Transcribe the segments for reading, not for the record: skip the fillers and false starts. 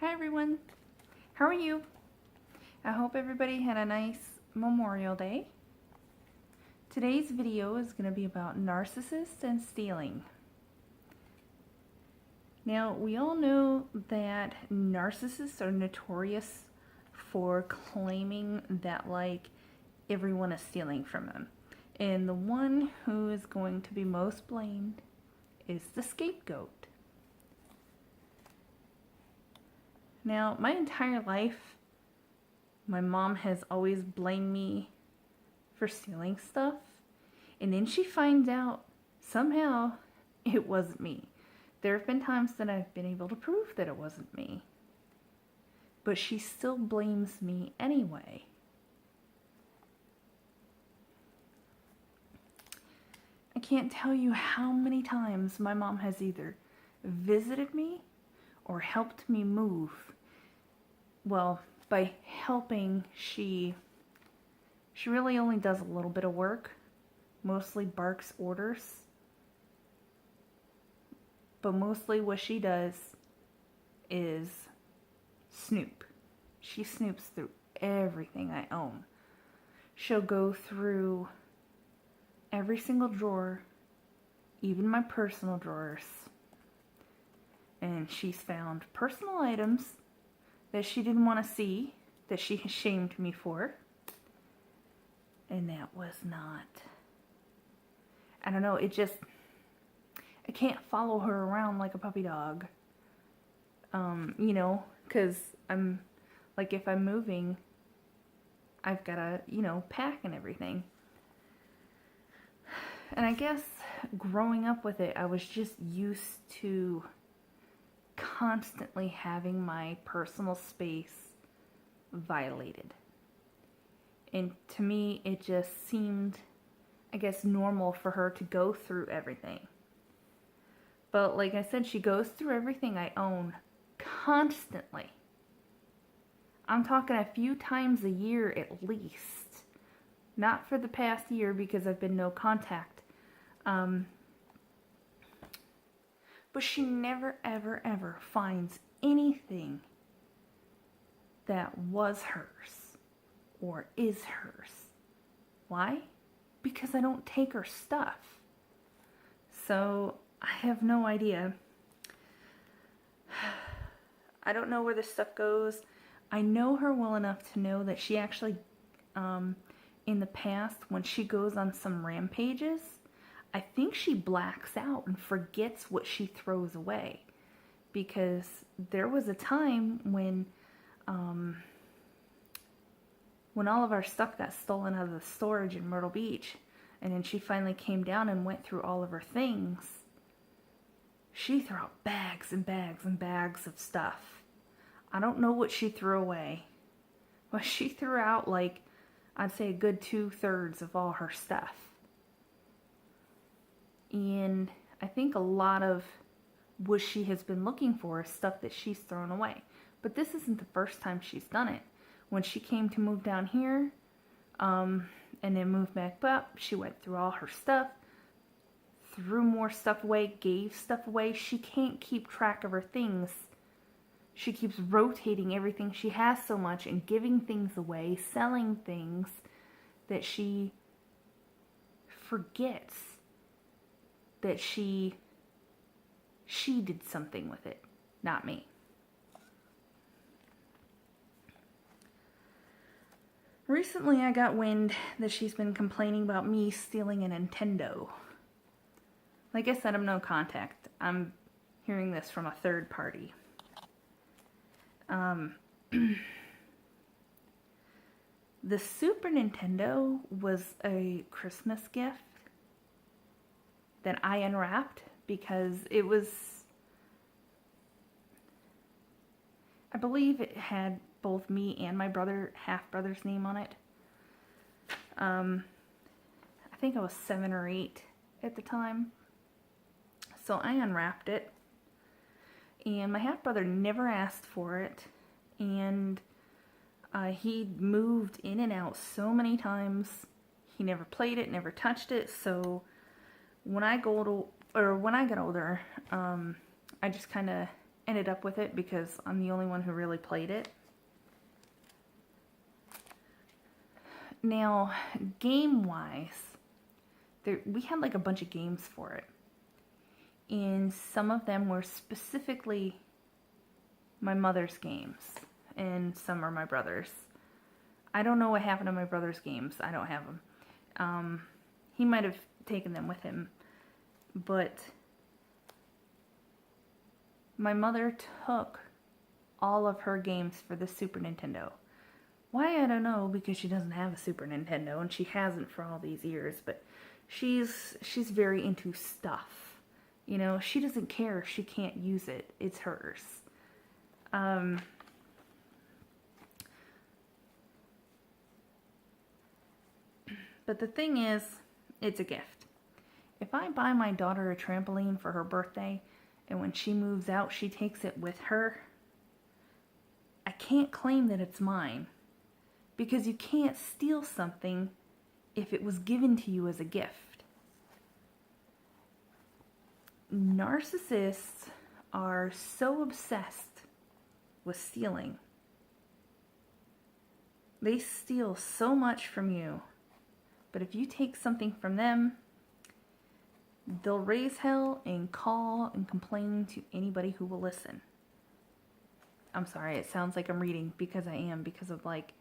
Hi everyone, how are you? I hope everybody had a nice Memorial Day. Today's video is going to be about narcissists and stealing. Now, we all know that narcissists are notorious for claiming that everyone is stealing from them. And the one who is going to be most blamed is the scapegoat. Now, my entire life, my mom has always blamed me for stealing stuff, and then she finds out somehow it wasn't me. There have been times that I've been able to prove that it wasn't me, but she still blames me anyway. I can't tell you how many times my mom has either visited me or helped me move. Well, by helping, she really only does a little bit of work, mostly barks orders, but mostly what she does is snoop. She snoops through everything I own. She'll go through every single drawer, even my personal drawers, and she's found personal items that she didn't want to see, that she shamed me for. And that was not, I don't know, I can't follow her around like a puppy dog. Because if I'm moving, I've got to, pack and everything. And I guess growing up with it, I was just used to constantly having my personal space violated. And to me, it just seemed, I guess, normal for her to go through everything. But like I said, she goes through everything I own constantly. I'm talking a few times a year at least. Not for the past year because I've been no contact. But she never, ever, ever finds anything that was hers or is hers. Why? Because I don't take her stuff. So I have no idea. I don't know where this stuff goes. I know her well enough to know that she actually, in the past, when she goes on some rampages, I think she blacks out and forgets what she throws away. Because there was a time when all of our stuff got stolen out of the storage in Myrtle Beach, and then she finally came down and went through all of her things, she threw out bags and bags and bags of stuff. I don't know what she threw away. Well, she threw out I'd say a good 2/3 of all her stuff. And I think a lot of what she has been looking for is stuff that she's thrown away. But this isn't the first time she's done it. When she came to move down here, and then moved back up, she went through all her stuff, threw more stuff away, gave stuff away. She can't keep track of her things. She keeps rotating everything she has so much and giving things away, selling things, that she forgets that she did something with it, not me. Recently I got wind that she's been complaining about me stealing a Nintendo. Like I said, I'm no contact. I'm hearing this from a third party. The Super Nintendo was a Christmas gift that I unwrapped because it was, I believe it had both me and my half-brother's name on it. I think I was 7 or 8 at the time. So I unwrapped it, and my half-brother never asked for it, and he moved in and out so many times. He never played it, never touched it. So when I got older, I just kind of ended up with it because I'm the only one who really played it. Now, game-wise, we had like a bunch of games for it. And some of them were specifically my mother's games, and some are my brother's. I don't know what happened to my brother's games. I don't have them. He might have taken them with him, but my mother took all of her games for the Super Nintendo. Why, I don't know, because she doesn't have a Super Nintendo, and she hasn't for all these years, but she's very into stuff. You know, she doesn't care if she can't use it. It's hers. But the thing is, it's a gift. If I buy my daughter a trampoline for her birthday, and when she moves out, she takes it with her, I can't claim that it's mine. Because you can't steal something if it was given to you as a gift. Narcissists are so obsessed with stealing. They steal so much from you. But if you take something from them, they'll raise hell and call and complain to anybody who will listen. I'm sorry, it sounds like I'm reading, because I am, because of like,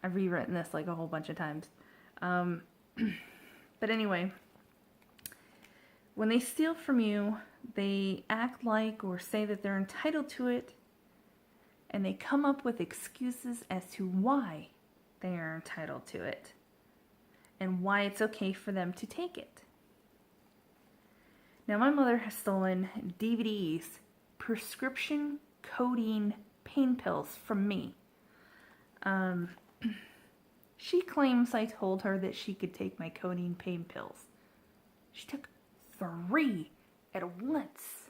I've rewritten this like a whole bunch of times. But anyway, when they steal from you, they act like or say that they're entitled to it, and they come up with excuses as to why they are entitled to it and why it's okay for them to take it. Now, my mother has stolen DVDs, prescription codeine pain pills from me. She claims I told her that she could take my codeine pain pills. She took 3 at once.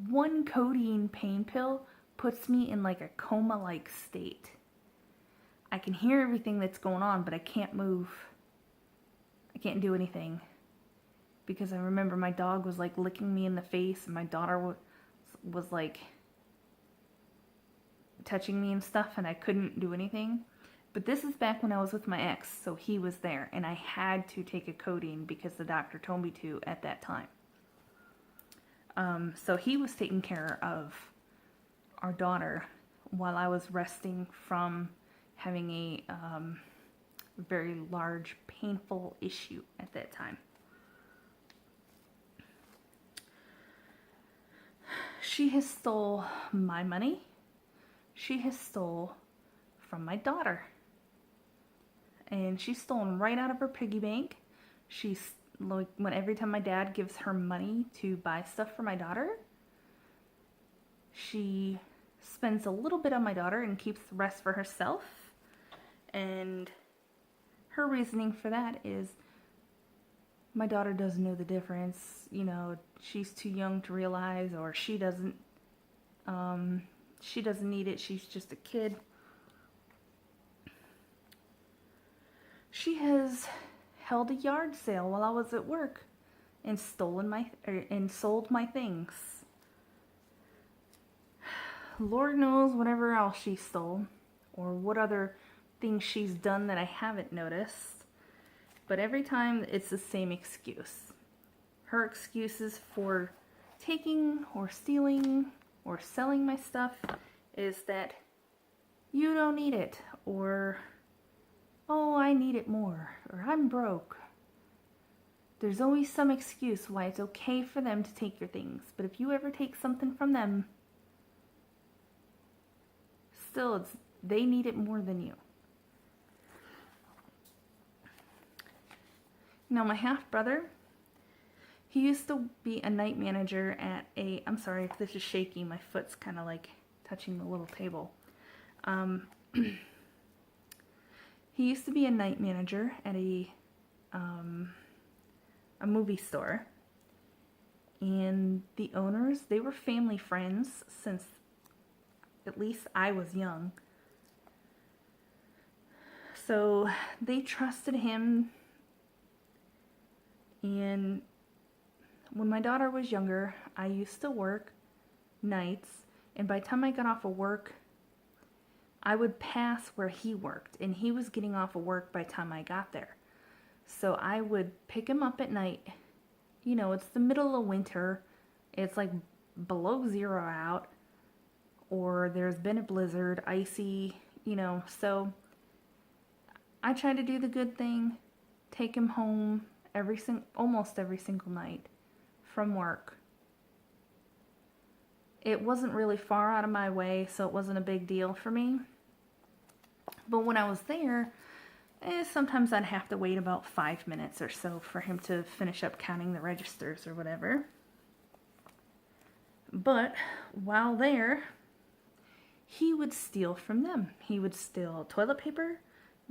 1 codeine pain pill puts me in like a coma-like state. I can hear everything that's going on, but I can't move. I can't do anything. Because I remember my dog was like licking me in the face, and my daughter was like touching me and stuff, and I couldn't do anything. But this is back when I was with my ex, so he was there, and I had to take a codeine because the doctor told me to at that time. So he was taking care of our daughter while I was resting from having a very large, painful issue at that time. She has stole my money. She has stole from my daughter. And she's stolen right out of her piggy bank. She's like, every time my dad gives her money to buy stuff for my daughter, she spends a little bit on my daughter and keeps the rest for herself. And her reasoning for that is my daughter doesn't know the difference. You know, she's too young to realize, or she doesn't need it. She's just a kid. She has held a yard sale while I was at work and sold my things. Lord knows whatever else she stole, or what other things she's done that I haven't noticed. But every time it's the same excuse. Her excuses for taking or stealing or selling my stuff is that you don't need it, or oh, I need it more, or I'm broke. There's always some excuse why it's okay for them to take your things. But if you ever take something from them, still, they need it more than you. Now, my half-brother, he used to be a night manager at a, I'm sorry if this is shaky, my foot's kind of like touching the little table. He used to be a night manager at a movie store, and the owners, they were family friends since at least I was young. So they trusted him, and when my daughter was younger, I used to work nights, and by the time I got off of work, I would pass where he worked, and he was getting off of work by the time I got there. So I would pick him up at night. You know, it's the middle of winter. It's like below zero out, or there's been a blizzard, icy, you know. So I try to do the good thing, take him home almost every single night from work. It wasn't really far out of my way, so it wasn't a big deal for me. But when I was there, sometimes I'd have to wait about 5 minutes or so for him to finish up counting the registers or whatever. But while there, he would steal from them. He would steal toilet paper,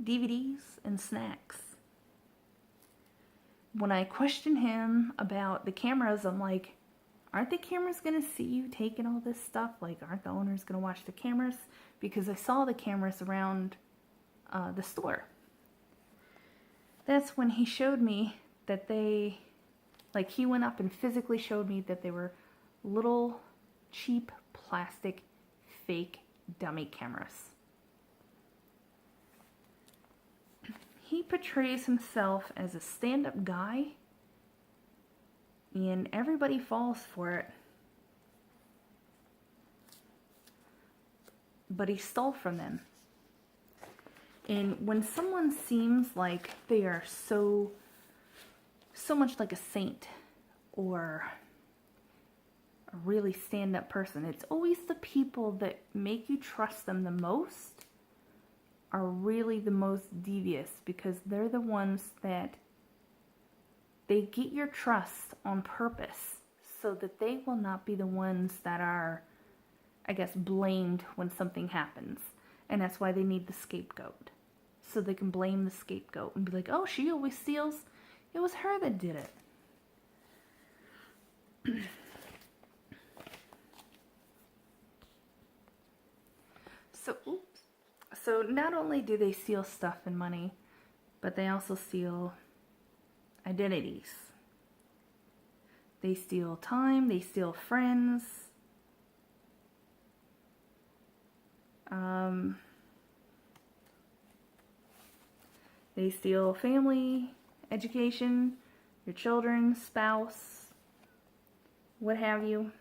DVDs, and snacks. When I questioned him about the cameras, I'm like, aren't the cameras going to see you taking all this stuff? Like, aren't the owners going to watch the cameras? Because I saw the cameras around the store. That's when he showed me that he went up and physically showed me that they were little, cheap, plastic, fake dummy cameras. He portrays himself as a stand-up guy, and everybody falls for it. But he stole from them. And when someone seems like they are so much like a saint or a really stand-up person, it's always the people that make you trust them the most are really the most devious, because they're the ones that they get your trust on purpose so that they will not be the ones that are, I guess, blamed when something happens. And that's why they need the scapegoat. So they can blame the scapegoat and be like, oh, she always steals. It was her that did it. So not only do they steal stuff and money, but they also steal identities. They steal time, they steal friends. They steal family, education, your children, spouse, what have you.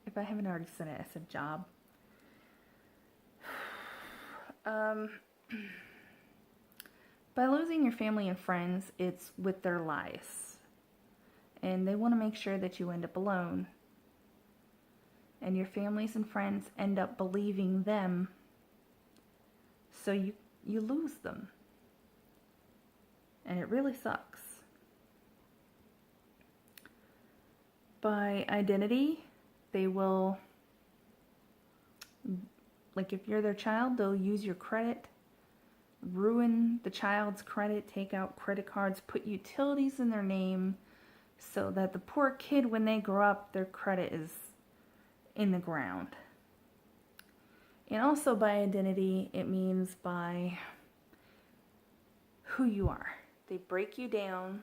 If I haven't already said it, I said job. By losing your family and friends, it's with their lies. And they want to make sure that you end up alone. And your families and friends end up believing them, so you lose them. And it really sucks. By identity, they will, like if you're their child, they'll use your credit, ruin the child's credit, take out credit cards, put utilities in their name, so that the poor kid, when they grow up, their credit is in the ground. And also by identity, it means by who you are. They break you down,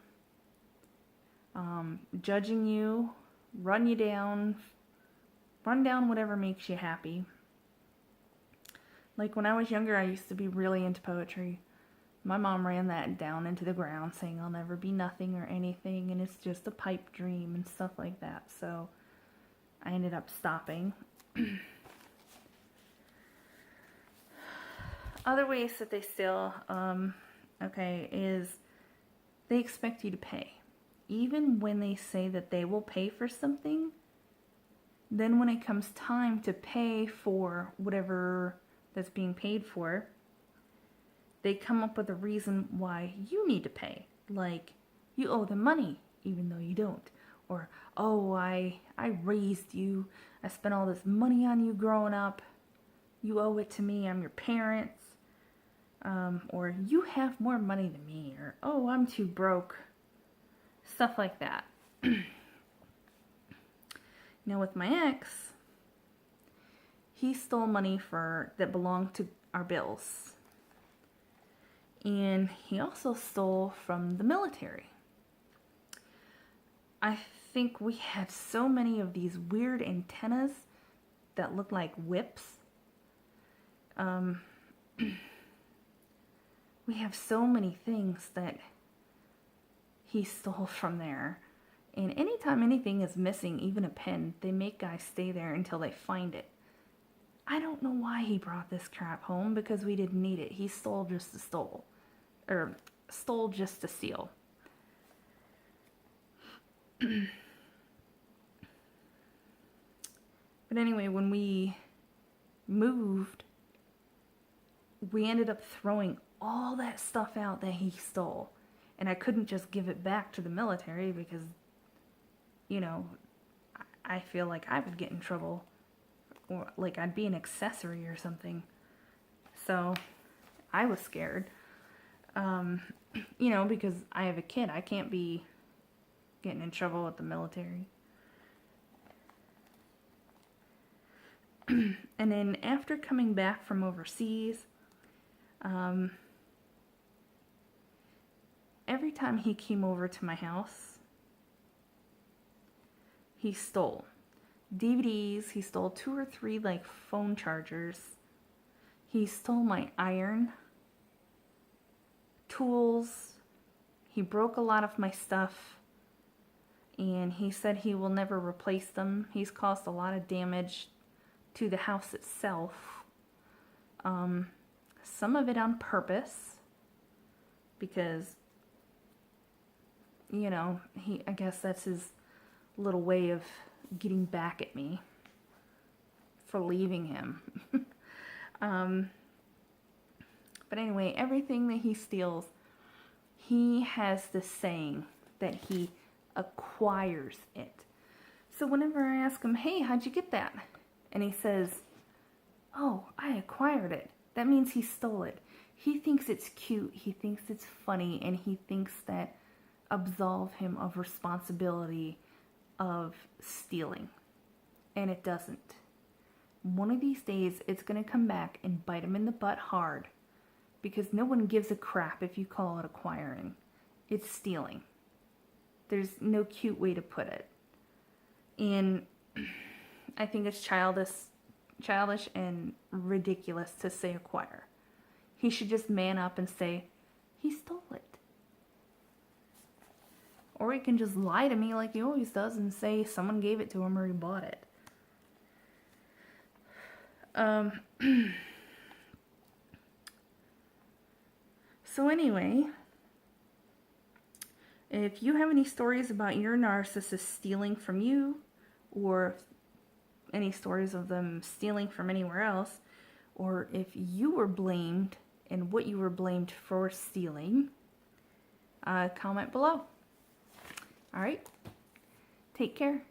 judging you, run you down, run down whatever makes you happy. Like when I was younger, I used to be really into poetry. My mom ran that down into the ground, saying I'll never be nothing or anything, and it's just a pipe dream and stuff like that. So I ended up stopping. Other ways that they steal, is they expect you to pay. Even when they say that they will pay for something, then when it comes time to pay for whatever that's being paid for, they come up with a reason why you need to pay. Like, you owe them money, even though you don't. Or, oh, I raised you. I spent all this money on you growing up. You owe it to me. I'm your parents. Or, you have more money than me. Or, oh, I'm too broke. Stuff like that. Now, with my ex, he stole money that belonged to our bills. And he also stole from the military. I think we have so many of these weird antennas that look like whips. We have so many things that he stole from there. And anytime anything is missing, even a pen, they make guys stay there until they find it. I don't know why he brought this crap home, because we didn't need it. He stole just to steal. Or stole just to steal. But anyway, when we moved, we ended up throwing all that stuff out that he stole. And I couldn't just give it back to the military because, you know, I feel like I would get in trouble. Or like I'd be an accessory or something. So I was scared. You know, because I have a kid. I can't be getting in trouble with the military. And then after coming back from overseas, every time he came over to my house, he stole DVDs. He stole 2 or 3 like phone chargers. He stole my iron, tools. He broke a lot of my stuff, and he said he will never replace them. He's caused a lot of damage to the house itself. Some of it on purpose, because, you know, I guess that's his little way of getting back at me for leaving him. But anyway, everything that he steals, he has this saying that he acquires it. So whenever I ask him, hey, how'd you get that? And he says, oh, I acquired it. That means he stole it. He thinks it's cute. He thinks it's funny. And he thinks that absolve him of responsibility of stealing. And it doesn't. One of these days, it's going to come back and bite him in the butt hard. Because no one gives a crap if you call it acquiring. It's stealing. There's no cute way to put it. And I think it's childish and ridiculous to say acquire. He should just man up and say, he stole it. Or he can just lie to me like he always does and say someone gave it to him or he bought it. So anyway, if you have any stories about your narcissist stealing from you, or any stories of them stealing from anywhere else, or if you were blamed and what you were blamed for stealing, comment below. Alright, take care.